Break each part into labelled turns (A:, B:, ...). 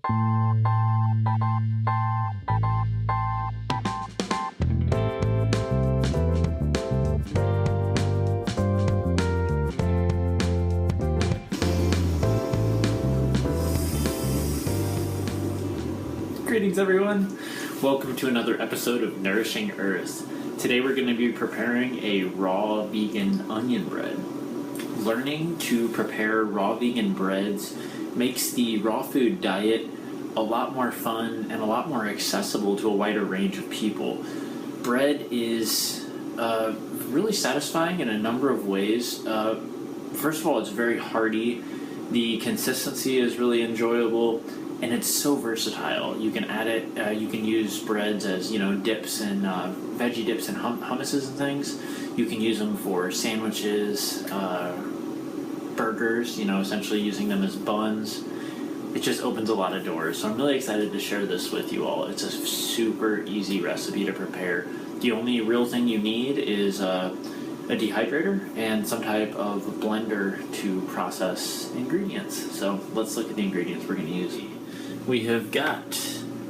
A: Greetings everyone! Welcome to another episode of Nourishing Earth. Today we're going to be preparing a raw vegan onion bread. Learning to prepare raw vegan breads makes the raw food diet a lot more fun and a lot more accessible to a wider range of people. Bread is really satisfying in a number of ways. First of all, it's very hearty. The consistency is really enjoyable. And it's so versatile. You can add it, you can use breads as, dips and veggie dips and hummuses and things. You can use them for sandwiches, burgers, essentially using them as buns. It just opens a lot of doors. So I'm really excited to share this with you all. It's a super easy recipe to prepare. The only real thing you need is a dehydrator and some type of blender to process ingredients. So let's look at the ingredients we're going to use. We have got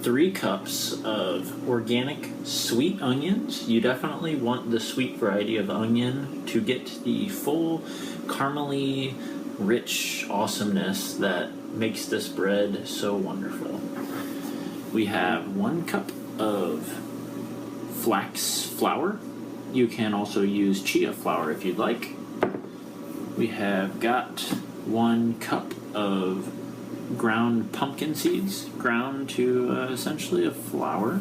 A: 3 cups of organic sweet onions. You definitely want the sweet variety of onion to get the full caramely, rich awesomeness that makes this bread so wonderful. We have 1 cup of flax flour. You can also use chia flour if you'd like. We have got 1 cup of ground pumpkin seeds, ground to essentially a flour.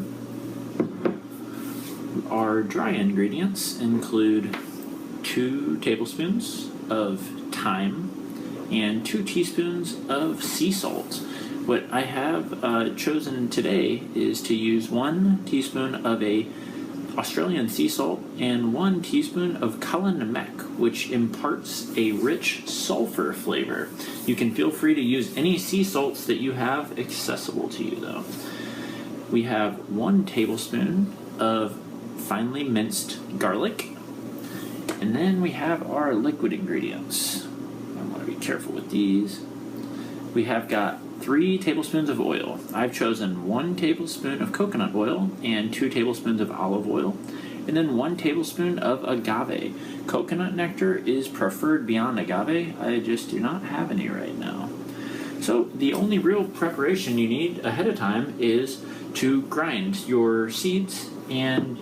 A: Our dry ingredients include 2 tablespoons of thyme and 2 teaspoons of sea salt. What I have chosen today is to use 1 teaspoon of a Australian sea salt and 1 teaspoon of Cullen Mek, which imparts a rich sulfur flavor. You can feel free to use any sea salts that you have accessible to you though. We have 1 tablespoon of finely minced garlic, and then we have our liquid ingredients. I want to be careful with these. We have got 3 tablespoons of oil. I've chosen 1 tablespoon of coconut oil and 2 tablespoons of olive oil, and then 1 tablespoon of agave. Coconut nectar is preferred beyond agave. I just do not have any right now. So the only real preparation you need ahead of time is to grind your seeds and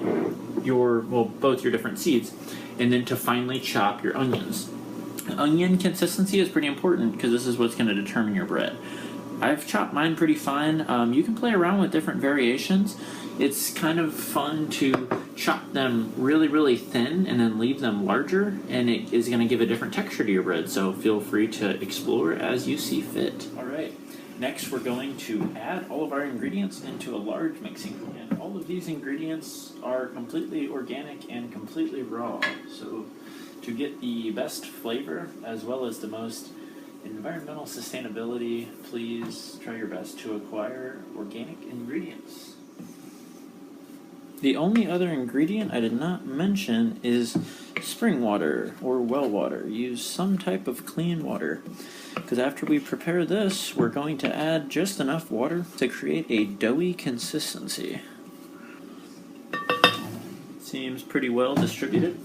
A: both your different seeds, and then to finely chop your onions. Onion consistency is pretty important because this is what's going to determine your bread. I've chopped mine pretty fine. You can play around with different variations. It's kind of fun to chop them really, really thin and then leave them larger, and it is going to give a different texture to your bread, so feel free to explore as you see fit. Alright, next we're going to add all of our ingredients into a large mixing bowl. And all of these ingredients are completely organic and completely raw, so to get the best flavor as well as the most environmental sustainability, please try your best to acquire organic ingredients. The only other ingredient I did not mention is spring water or well water. Use some type of clean water, because after we prepare this, we're going to add just enough water to create a doughy consistency. Seems pretty well distributed.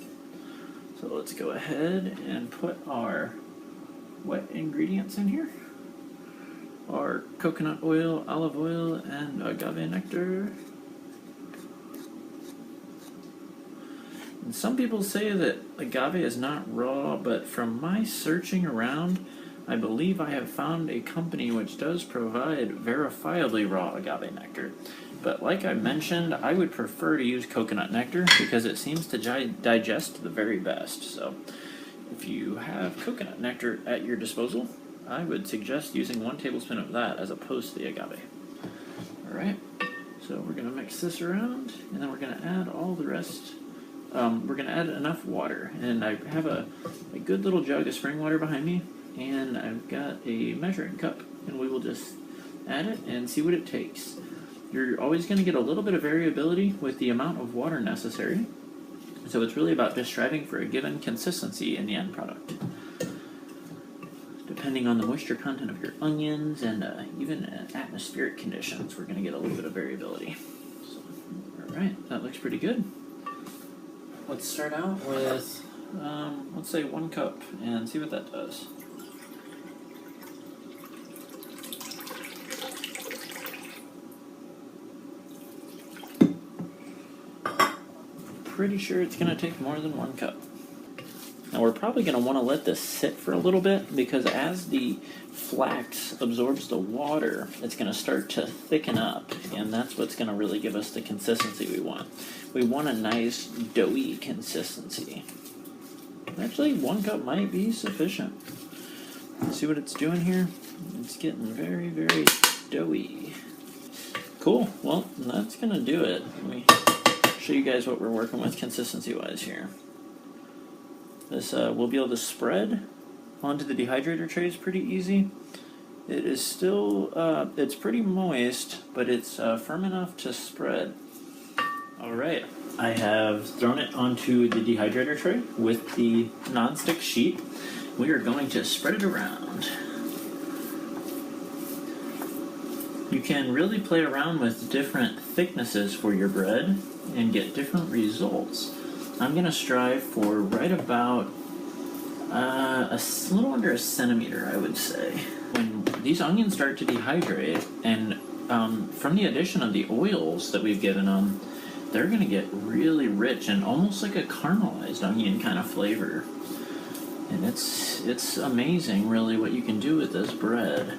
A: So let's go ahead and put our wet ingredients in here. Our coconut oil, olive oil, and agave nectar. And some people say that agave is not raw, but from my searching around, I believe I have found a company which does provide verifiably raw agave nectar. But like I mentioned, I would prefer to use coconut nectar because it seems to digest the very best. So if you have coconut nectar at your disposal, I would suggest using 1 tablespoon of that as opposed to the agave. Alright, so we're going to mix this around, and then we're going to add all the rest. We're going to add enough water, and I have a good little jug of spring water behind me, and I've got a measuring cup, and we will just add it and see what it takes. You're always going to get a little bit of variability with the amount of water necessary, so it's really about just striving for a given consistency in the end product. depending on the moisture content of your onions and even atmospheric conditions, we're going to get a little bit of variability. So, all right, that looks pretty good. Let's start out with, let's say 1 cup and see what that does. Pretty sure it's going to take more than 1 cup. Now we're probably going to want to let this sit for a little bit, because as the flax absorbs the water, it's going to start to thicken up, and that's what's going to really give us the consistency we want. We want a nice doughy consistency. Actually, 1 cup might be sufficient. See what it's doing here? It's getting very, very doughy. Cool. Well, that's going to do it. Let me show you guys what we're working with consistency-wise here. This we'll be able to spread onto the dehydrator trays pretty easy. It is still, it's pretty moist, but it's firm enough to spread. Alright, I have thrown it onto the dehydrator tray with the non-stick sheet. We are going to spread it around. You can really play around with different thicknesses for your bread and get different results. I'm going to strive for right about a little under 1 centimeter, I would say. When these onions start to dehydrate, and from the addition of the oils that we've given them, they're going to get really rich and almost like a caramelized onion kind of flavor. And it's amazing, really, what you can do with this bread.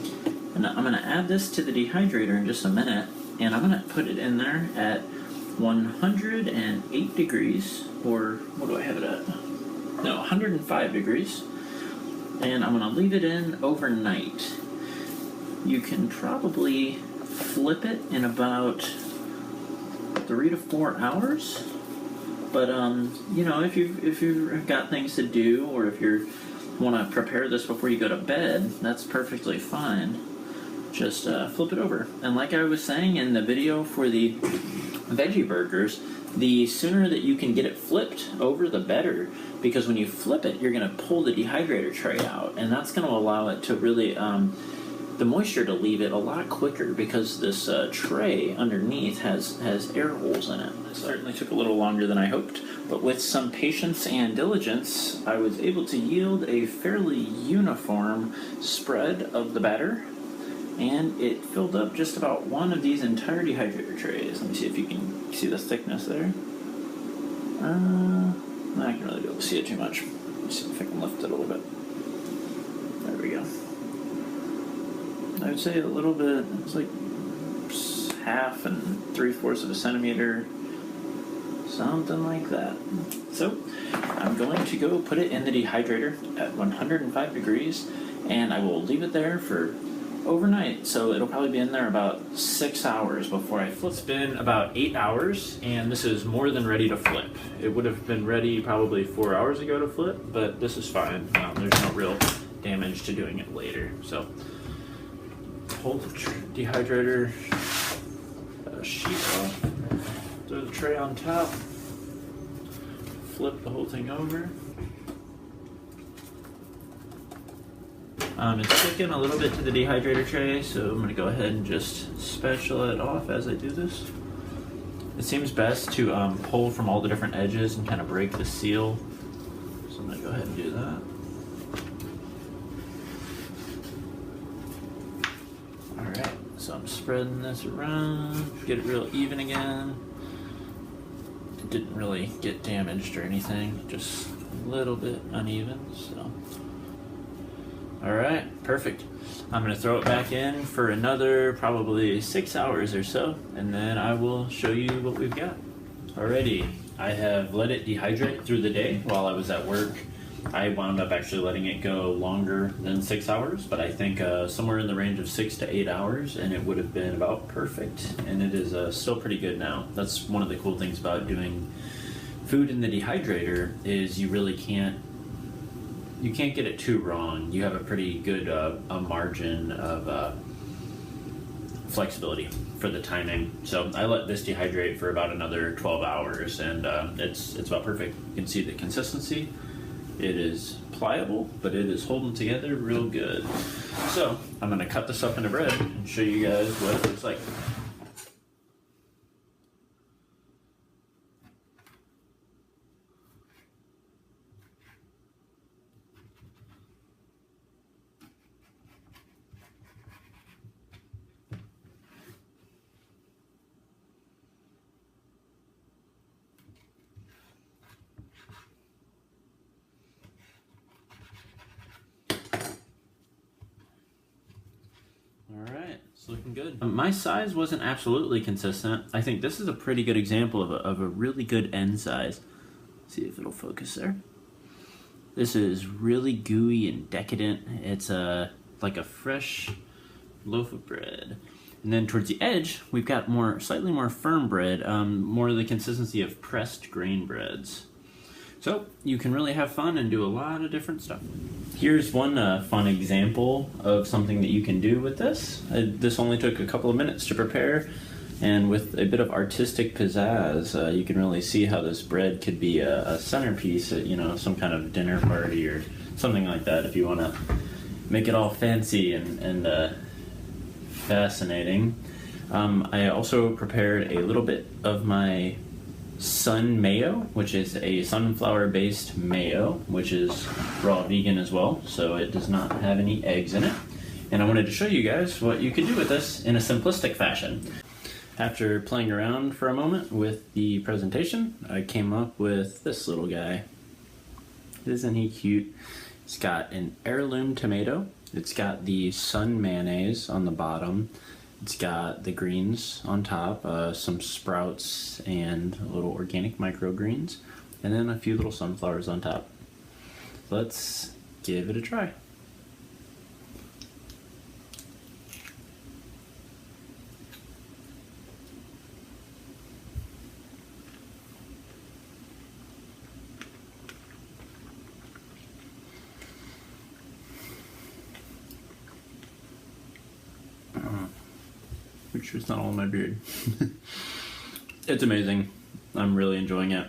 A: And I'm going to add this to the dehydrator in just a minute, and I'm going to put it in there at 108 degrees, or what do I have it at? No, 105 degrees. And I'm going to leave it in overnight. You can probably flip it in about 3 to 4 hours. But you know, if you've got things to do, or if you want to prepare this before you go to bed, that's perfectly fine. Just flip it over. And like I was saying in the video for the veggie burgers, the sooner that you can get it flipped over, the better, because when you flip it, you're going to pull the dehydrator tray out, and that's going to allow it to really, the moisture to leave it a lot quicker, because this tray underneath has air holes in it. It certainly took a little longer than I hoped, but with some patience and diligence, I was able to yield a fairly uniform spread of the batter. And it filled up just about one of these entire dehydrator trays. Let me see if you can see the thickness there. I can really be able to see it too much. Let me see if I can lift it a little bit. There we go. I would say a little bit, it's like 1/2 and 3/4 of a centimeter. Something like that. So, I'm going to go put it in the dehydrator at 105 degrees, and I will leave it there for overnight, so it'll probably be in there about 6 hours before I flip. It's been about 8 hours, and this is more than ready to flip. It would have been ready probably 4 hours ago to flip, but this is fine. There's no real damage to doing it later. So, hold the dehydrator sheet off, throw the tray on top, flip the whole thing over. It's sticking a little bit to the dehydrator tray, so I'm going to go ahead and just spatula it off as I do this. It seems best to pull from all the different edges and kind of break the seal. So I'm going to go ahead and do that. Alright, so I'm spreading this around, get it real even again. It didn't really get damaged or anything, just a little bit uneven, so. Alright, perfect. I'm going to throw it back in for another probably 6 hours or so, and then I will show you what we've got. Alrighty, I have let it dehydrate through the day while I was at work. I wound up actually letting it go longer than 6 hours, but I think somewhere in the range of 6 to 8 hours, and it would have been about perfect, and it is still pretty good now. That's one of the cool things about doing food in the dehydrator, is you really can't get it too wrong. You have a pretty good a margin of flexibility for the timing. So I let this dehydrate for about another 12 hours, and it's about perfect. You can see the consistency It is pliable, but it is holding together real good. So I'm gonna cut this up into bread and show you guys what it looks like. Alright, it's looking good. My size wasn't absolutely consistent. I think this is a pretty good example of a really good end size. See if it'll focus there. This is really gooey and decadent. It's like a fresh loaf of bread. And then towards the edge, we've got slightly more firm bread, more of the consistency of pressed grain breads. So you can really have fun and do a lot of different stuff. Here's one fun example of something that you can do with this. This only took a couple of minutes to prepare, and with a bit of artistic pizzazz, you can really see how this bread could be a centerpiece at, some kind of dinner party or something like that if you want to make it all fancy and fascinating. I also prepared a little bit of my sun mayo, which is a sunflower-based mayo, which is raw vegan as well, so it does not have any eggs in it. And I wanted to show you guys what you could do with this in a simplistic fashion. After playing around for a moment with the presentation, I came up with this little guy. Isn't he cute? It's got an heirloom tomato. It's got the sun mayonnaise on the bottom. It's got the greens on top, some sprouts and little organic microgreens, and then a few little sunflowers on top. Let's give it a try. Make sure it's not all in my beard. It's amazing. I'm really enjoying it.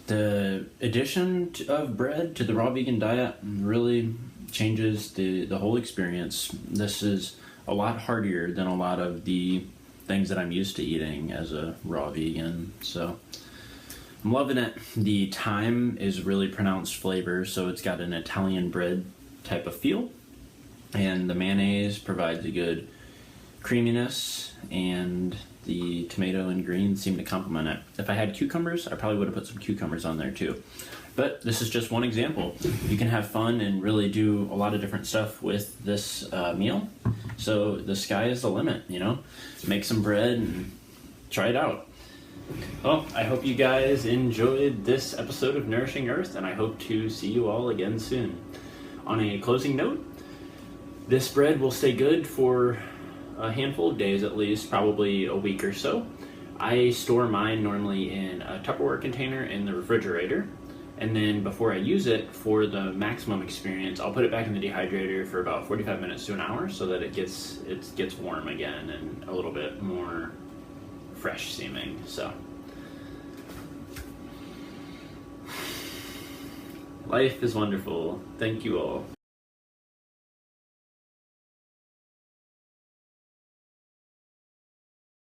A: The addition of bread to the raw vegan diet really changes the whole experience. This is a lot heartier than a lot of the things that I'm used to eating as a raw vegan. So I'm loving it. The thyme is really pronounced flavor, so it's got an Italian bread type of feel. And the mayonnaise provides a good creaminess, and the tomato and greens seem to complement it. If I had cucumbers, I probably would have put some cucumbers on there too. But this is just one example. You can have fun and really do a lot of different stuff with this meal. So the sky is the limit, Make some bread and try it out. Well, I hope you guys enjoyed this episode of Nourishing Earth, and I hope to see you all again soon. On a closing note, this bread will stay good for a handful of days at least, probably a week or so. I store mine normally in a Tupperware container in the refrigerator, and then before I use it for the maximum experience, I'll put it back in the dehydrator for about 45 minutes to an hour so that it gets warm again and a little bit more fresh seeming. So life is wonderful. Thank you all.